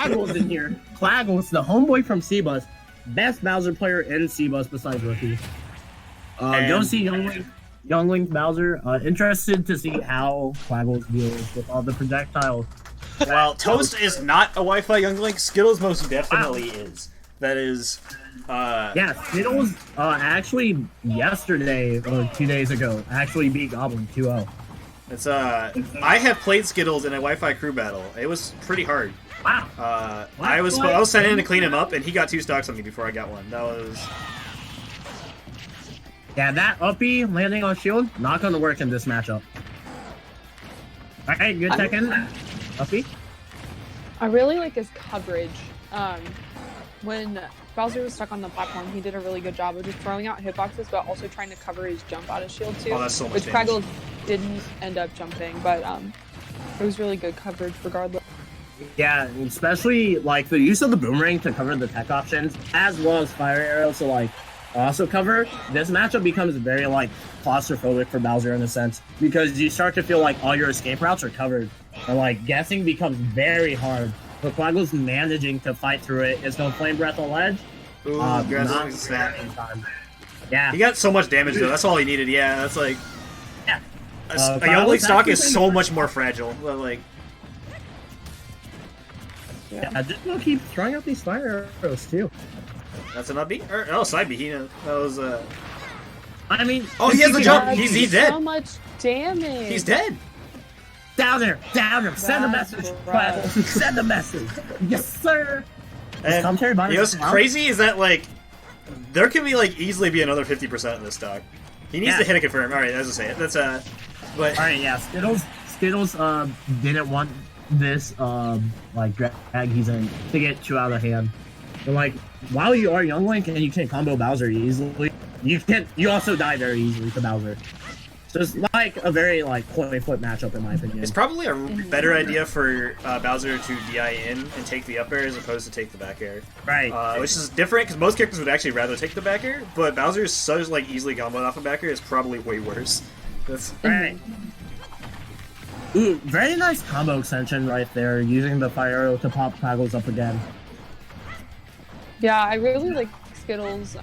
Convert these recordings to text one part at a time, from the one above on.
Quaggles in here. Quaggles, the homeboy from C-Bus. Best Bowser player in C-Bus besides Rookie. Go see Youngling Bowser. Interested to see how Quaggles deals with all the projectiles. Well, Toast is not a Wi-Fi Youngling. Skittles most definitely is. That is... Yeah, Skittles, actually, yesterday, or 2 days ago, actually beat Goblin 2-0. It's, I have played Skittles in a Wi-Fi crew battle. It was pretty hard. Wow. I was sent in to clean him up, and he got 2 stocks on me before I got one. That was... Yeah, that uppy landing on shield, not gonna work in this matchup. Alright, good second. Uppy. I really like his coverage. When Bowser was stuck on the platform, he did a really good job of just throwing out hitboxes, but also trying to cover his jump out of shield too. Oh, that's so much which damage. Quaggles didn't end up jumping, but it was really good coverage regardless. Yeah, especially like the use of the boomerang to cover the tech options, as well as fire arrows to like also cover. This matchup becomes very like claustrophobic for Bowser in a sense, because you start to feel like all your escape routes are covered, and like guessing becomes very hard. But Quaggles managing to fight through it. It's no flame breath on ledge. Ooh, Not snap. in time. Yeah. He got so much damage though. That's all he needed. Yeah, that's like... Yeah. A Youngling stock is so much more fragile. Like... Yeah, just gonna keep throwing out these fire arrows too. That's an up B? Oh, side B. That was, I mean... Oh, he has the jump! He's dead! So much damage! He's dead! Down there! Send a message! Quaggles, send a message! Yes, sir! And you know what's crazy is that, like, there can be, like, easily be another 50% in this stock. He needs to hit a confirm. Alright, as I say it. That's, but... Alright, yeah, Skittles, didn't want this, like, drag he's in to get too out of hand. But, like, while you are Young Link and you can combo Bowser easily, you also die very easily to Bowser. So it's like a very like coin flip matchup in my opinion. It's probably a better idea for Bowser to DI in and take the up air as opposed to take the back air. Right. Which is different because most characters would actually rather take the back air, but Bowser is so like easily comboed off a back air is probably way worse. That's right. Ooh, very nice combo extension right there, using the fire arrow to pop Quaggles up again. Yeah, I really like Skittles'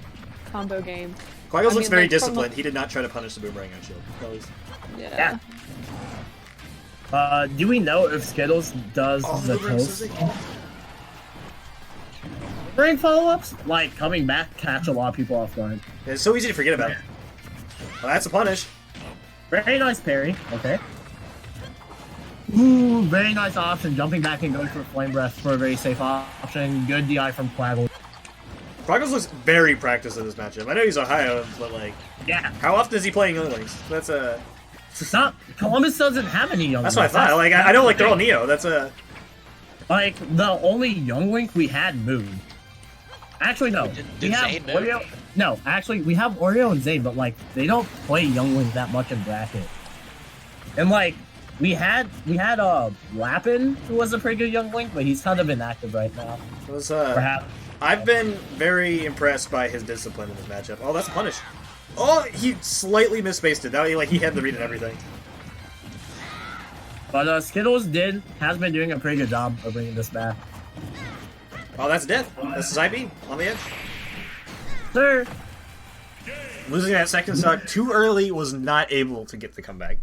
combo game. Quaggles looks very disciplined. He did not try to punish the boomerang on shield. Yeah. Do we know if Skittles does the toast? Boomerang follow-ups? Like, coming back, catch a lot of people off guard. It's so easy to forget about. Well, that's a punish. Very nice parry. Okay. Ooh, very nice option. Jumping back and going for Flame Breath for a very safe option. Good DI from Quaggles. Quaggles looks very practiced in this matchup. I know he's Ohio, but like, yeah. How often is he playing Younglings? That's a. Not Columbus doesn't have any Younglings. That's what I thought. Like, I don't like they're all Neo. That's a. Like the only Youngling we had moved. Actually, no. We have Oreo. No, actually, we have Oreo and Zay, but like they don't play Youngling that much in bracket. And like we had Lappin, who was a pretty good Youngling, but he's kind of inactive right now. Perhaps. I've been very impressed by his discipline in this matchup. Oh, that's a punish. Oh, he slightly misspaced it. That way, like, he had the read and everything. But Skittles has been doing a pretty good job of bringing this back. Oh, that's death. That's his IB on the edge. Sir. Losing that second stock too early was not able to get the comeback.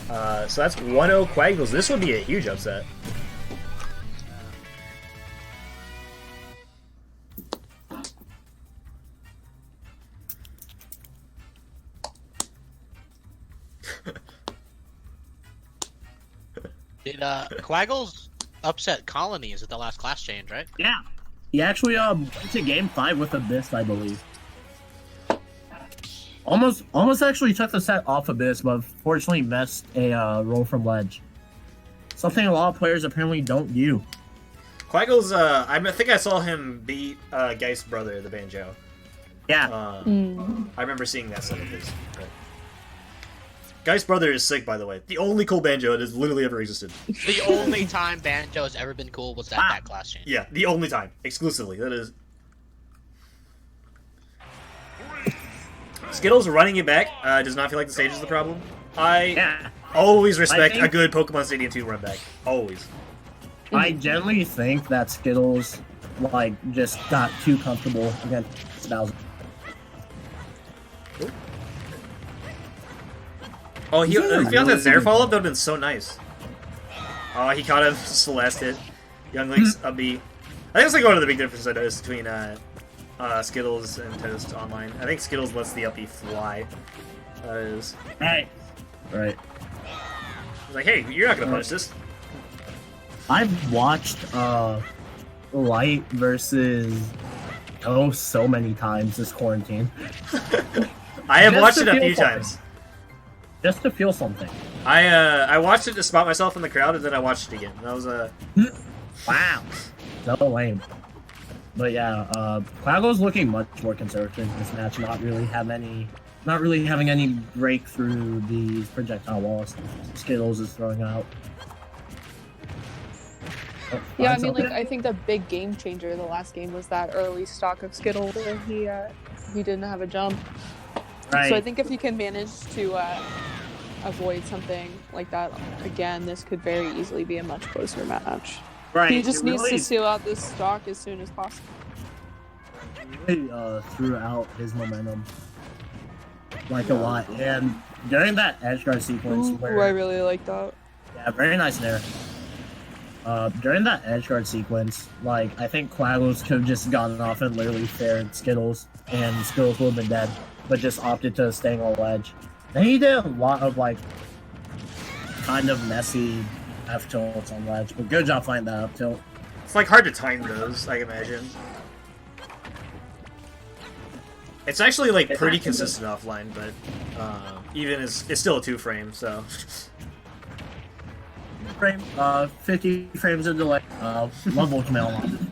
So that's 1-0 Quaggles. This would be a huge upset. Did Quaggles upset Colonies at the last class change, right? Yeah. He actually went to game 5 with Abyss, I believe. Almost actually took the set off Abyss, but fortunately missed a roll from ledge. Something a lot of players apparently don't do. Quaggles, I think I saw him beat Geist's brother, the Banjo. Yeah. I remember seeing that set of his. But... Geist's brother is sick, by the way. The only cool Banjo that has literally ever existed. The only time Banjo has ever been cool was that class change. Yeah, the only time. Exclusively. That is... Skittles running it back does not feel like the stage is the problem. I always respect a good Pokemon Stadium 2 run back. Always. I generally think that Skittles, like, just got too comfortable against Bowser. Oh, if he got that Zaire follow-up, that would have been so nice. Oh, he caught him. Celeste hit. Young Link's a B. I think that's like one of the big differences I noticed between Skittles and Toast online. I think Skittles lets the up B fly. That is. Right. He's like, hey, you're not gonna punish this. I've watched Light versus Toast so many times this quarantine. I have Just watched to it a feel few something. times. Just to feel something. I watched it to spot myself in the crowd, and then I watched it again. That was Wow. So lame. But yeah, Quaggles looking much more conservative in this match, not really having any breakthrough these projectile walls Skittles is throwing out. Oh, Yeah, I finds mean, like, something. I think the big game changer the last game was that early stock of Skittles where he didn't have a jump. Right. So I think if you can manage to avoid something like that again, this could very easily be a much closer match. Right. He just it needs really, to seal out this stock as soon as possible. really threw out his momentum like a lot, and during that edge guard sequence Ooh, where I really like that. yeah, very nice there. During that edge guard sequence, like, I think Quaggles could have just gotten off and literally fared Skittles, and Skittles would have been dead, but just opted to staying on ledge. And he did a lot of, like, kind of messy F-tilts on ledge, but good job finding that up-tilt. it's like hard to time those, I imagine. It's actually like pretty consistent offline, but even it's still a 2-frame, so. Frame, 50 frames of delay. Love Ultimate Online.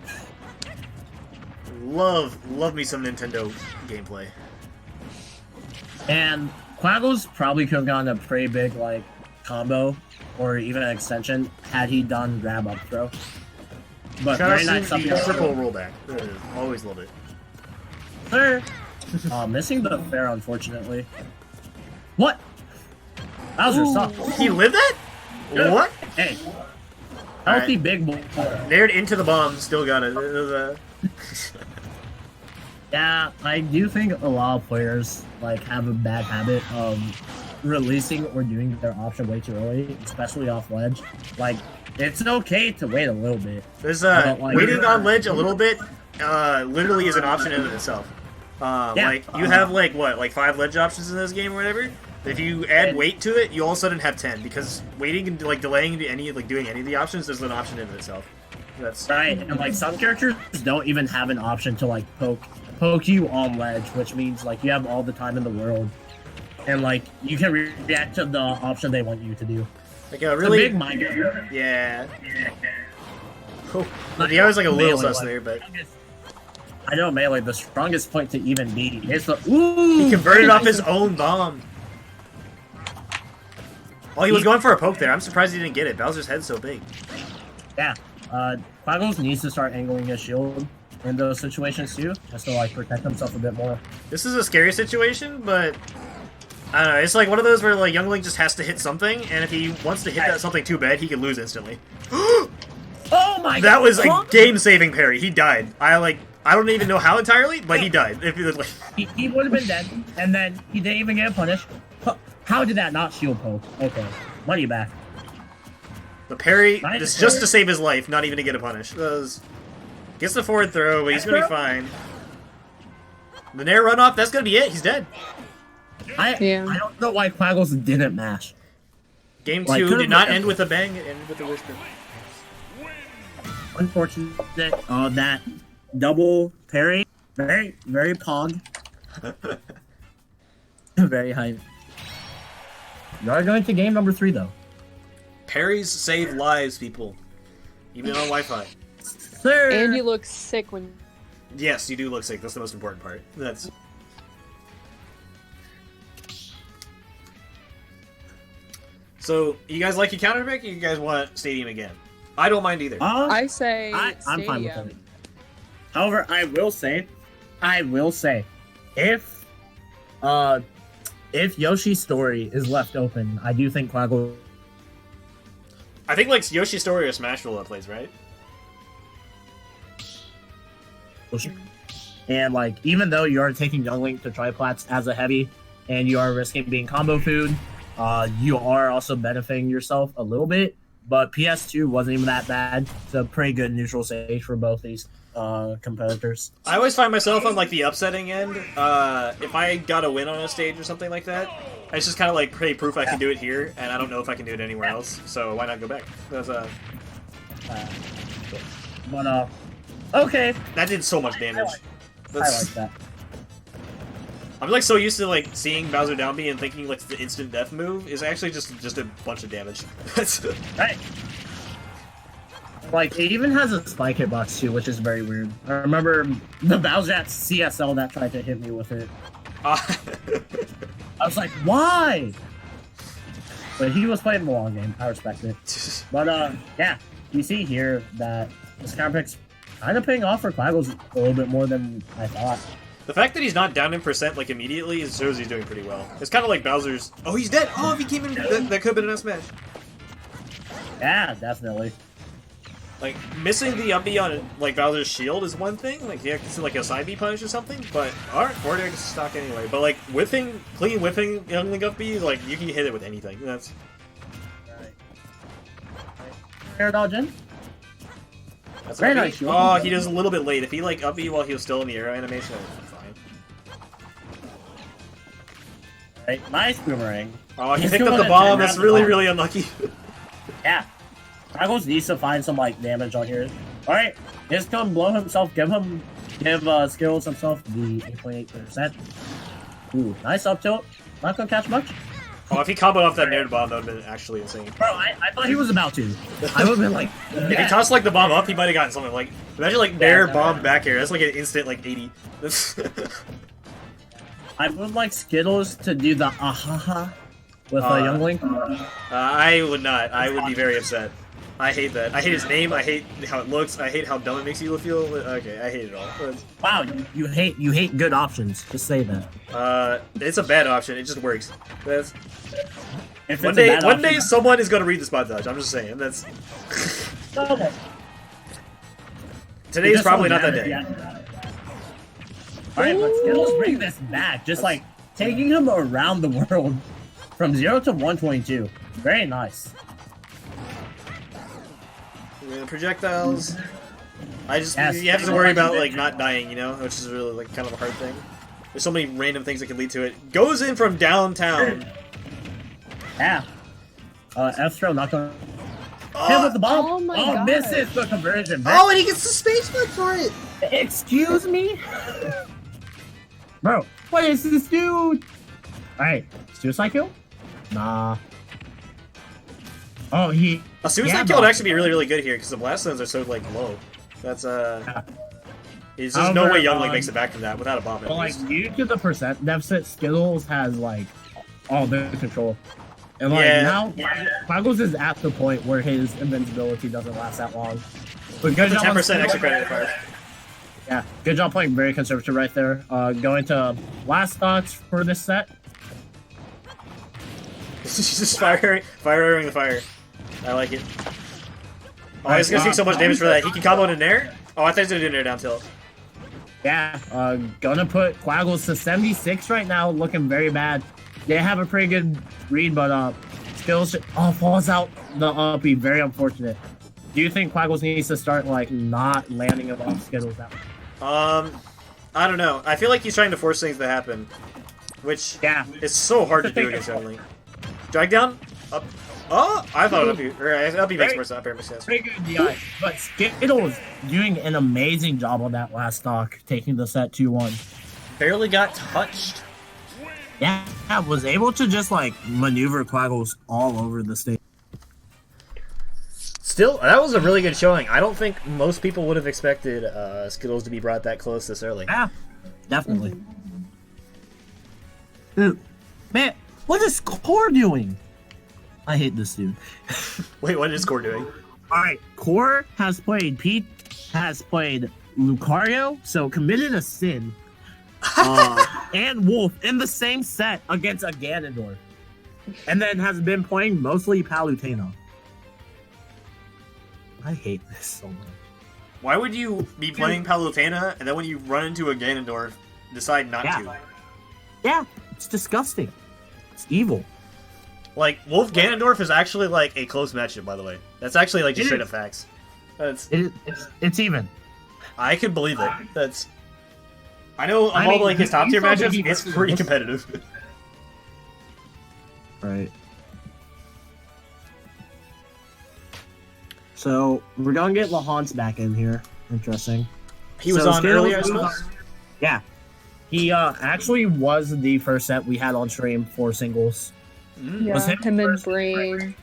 Love me some Nintendo gameplay. And Quaggles probably could have gotten a pretty big, like, combo, or even an extension, had he done grab up throw. But Shout out very nice to up the throw. triple rollback. Always love it. Fair. Missing the fair, unfortunately. What? Bowser, stop. He lived that? What? Hey. Alright. Healthy big boy. Nared into the bomb, still got it. It was, Yeah, I do think a lot of players, like, have a bad habit of releasing or doing their option way too early, especially off ledge. Like, it's okay to wait a little bit. There's But, like, waiting on ledge a little bit literally is an option in itself. Like, you have, like, what, like 5 ledge options in this game or whatever? If you add weight to it, you all of a sudden have 10, because waiting and, like, delaying any, like, doing any of the options is an option in itself. That's Right, and, like, some characters don't even have an option to, like, poke you on ledge, which means, like, you have all the time in the world. And, like, you can react to the option they want you to do. like a really It's a big mind game. yeah. Cool. The other's like a little Melee, sus like, there, but I know Melee, the strongest point to even be is the ooh. he converted off his own bomb. Oh, he was going for a poke there. I'm surprised he didn't get it. Bowser's head's so big. Yeah, Quaggles needs to start angling his shield in those situations too, just to, like, protect himself a bit more. This is a scary situation, but I don't know. It's like one of those where, like, Young Link just has to hit something, and if he wants to hit that something too bad, he could lose instantly. Oh my god! That was a game-saving parry. He died. I don't even know how entirely, but he died. If he was like, He would have been dead, and then he didn't even get punished. How did that not shield poke? Okay, money back. the parry, Nice. just to save his life, not even to get a punish. Gets the forward throw, but he's gonna be fine. The Nair runoff, that's gonna be it. He's dead. I don't know why Quaggles didn't mash. Game Like, 2 could've- did not end with a bang, it ended with a whisper. Unfortunate. That double parry, very, very pog. Very hype. You are going to game number 3 though. Parries save lives, people. Even on Wi-Fi. Sir. And you look sick when. Yes, you do look sick. That's the most important part. That's. So, you guys like your counter pick, or you guys want Stadium again? I don't mind either. I say I'm fine with Stadium. it. However, I will say, if Yoshi's story is left open, I do think Quaggles. I think like Yoshi Story or Smash Roll plays, right? And like, even though you are taking Young Link to Triplats as a heavy, and you are risking being combo food, you are also benefiting yourself a little bit. But PS2 wasn't even that bad. It's a pretty good neutral stage for both these competitors. I always find myself on like the upsetting end. If I got a win on a stage or something like that, it's just kind of like, hey, proof I can do it here, and I don't know if I can do it anywhere else. So why not go back? That's, okay. that did so much damage. I like that. I'm like so used to like seeing Bowser down B and thinking like the instant death move is actually just a bunch of damage. Right. Like, it even has a spike hitbox too, which is very weird. I remember the Bowser at CSL that tried to hit me with it. I was like, why? But he was playing the long game. I respect it. But yeah, you see here that this counter pick's kind of paying off for Quaggles a little bit more than I thought. The fact that he's not down in percent like immediately shows he's doing pretty well. It's kind of like Bowser's. Oh, he's dead. Oh, if he came in, that could have been a smash. Yeah, definitely. Like missing the up B on like Bowser's shield is one thing. Like he has like a side B punish or something. But alright, forward air gets stock anyway. But like whiffing, clean whiffing Young Link up B, like you can hit it with anything. That's Right. Air dodge in. That's Very up B. nice. Oh, he does a little bit late. If he like up B while he was still in the arrow animation, I'm fine. Right, nice boomerang. Oh, he He's picked up doing the it, bomb. Jen, That's not the really, bomb. really unlucky. Yeah. Quaggles needs to find some like damage on here. Alright, just come blow himself, give Skittles himself the 8.8%. Ooh, nice up tilt. Not gonna catch much. Oh, if he comboed off that nair bomb, that would have been actually insane. Bro, I thought he was about to. I would have been like, If he tossed like the bomb up, he might have gotten something. Like imagine like nair bomb back air. That's like an instant like 80. I would like Skittles to do the ahaha with Young Link. I would not. I would be very upset. I hate that. I hate his name. I hate how it looks. I hate how dumb it makes you feel. Okay, I hate it all. Wow, you hate good options. Just say that. It's a bad option. It just works. That's If one it's a day. bad One option- day, someone is gonna read the spot dodge. I'm just saying. That's Okay. today's Just probably so not that mad, day. yeah. Alright, but Skittles bring this back. Just like taking him around the world from 0 to 122. Very nice. Projectiles. I just Yes. you have to worry about like not dying, you know, which is really like kind of a hard thing. There's so many random things that can lead to it. Goes in from downtown. Yeah. F-throw not gonna hit Oh, with the bomb. Oh my God. Misses the conversion. oh, and he gets the space flip for it. Excuse me? Bro, what is this dude? Alright, suicide kill? Nah. Oh, he... A suicide Yeah, kill would bro. actually be really, really good here because the blast zones are so like low. That's there's no However, way Young Link makes it back from that without a bomb. At But like, least. due to the percent deficit, Skittles has like all the control. And like Yeah. now, Quaggles is at the point where his invincibility doesn't last that long. But good That's a job on 10% extra Skittles. credit fire. Yeah, good job playing very conservative right there. Going to last thoughts for this set. He's just firing the fire. I like it. Oh, he's gonna take so much damage for that. He can combo in air. Oh, I thought he was gonna do an air down tilt. Yeah, gonna put Quaggles to 76 right now, looking very bad. They have a pretty good read, but Skittles falls out the uppy. Very unfortunate. Do you think Quaggles needs to start like not landing above Skittles that way? I don't know. I feel like he's trying to force things to happen, which is so hard to do against Young Link. Drag down, up. Oh, I thought up B makes more sense. Pretty good DI, but Skittles doing an amazing job on that last stock, taking the set 2-1. Barely got touched. Yeah, was able to just like maneuver Quaggles all over the stage. Still, that was a really good showing. I don't think most people would have expected Skittles to be brought that close this early. Yeah, definitely. Dude, man, what is Core doing? I hate this dude. Wait, what is Core doing? Alright, Core has played Pete, has played Lucario, so committed a sin. And Wolf in the same set against a Ganondorf. And then has been playing mostly Palutena. I hate this so much. Why would you be playing Palutena and then when you run into a Ganondorf, decide not to? Yeah, it's disgusting. It's evil. Like, Wolf Ganondorf is actually like a close matchup, by the way. That's actually like just straight up facts. It's even. I could believe it. That's. I know of all like his top tier matchups, it's pretty competitive. Right. So we're gonna get Lahans back in here. Interesting. He was So on Skittles earlier, I was- suppose? Yeah. He actually was the first set we had on stream for singles. Mm. Yeah, Was him him and first? Brain.